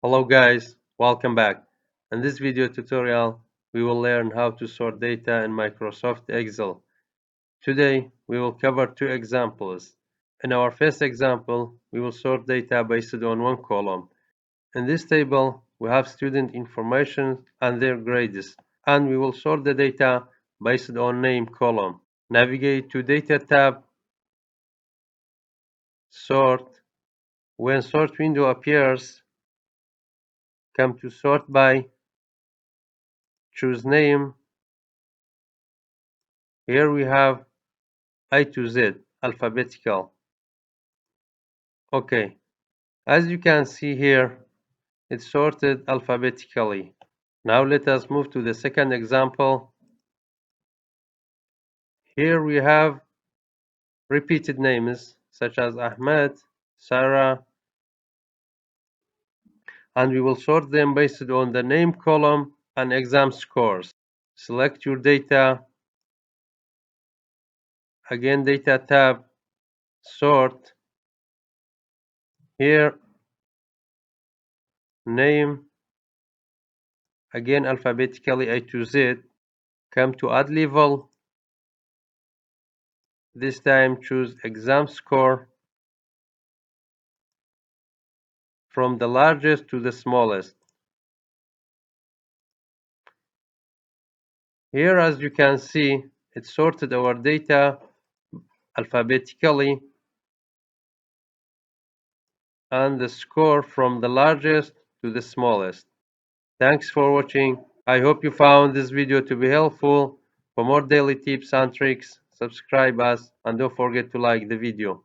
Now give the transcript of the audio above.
Hello guys, welcome back. In this video tutorial, we will learn how to sort data in Microsoft Excel. Today, we will cover two examples. In our first example, we will sort data based on one column. In this table, we have student information and their grades, and we will sort the data based on name column. Navigate to Data tab, Sort. When Sort window appears, come to Sort by, choose Name. Here we have A to Z, alphabetical. Okay, as you can see here, it's sorted alphabetically. Now let us move to the second example. Here we have repeated names such as Ahmed, Sarah, and we will sort them based on the name column and exam scores. Select your data, again Data tab, Sort. Here, Name, again alphabetically A to Z. Come to Add Level. This time choose exam score from the largest to the smallest. Here, as you can see, it sorted our data alphabetically and the score from the largest to the smallest. Thanks for watching. I hope you found this video to be helpful. For more daily tips and tricks, subscribe us and don't forget to like the video.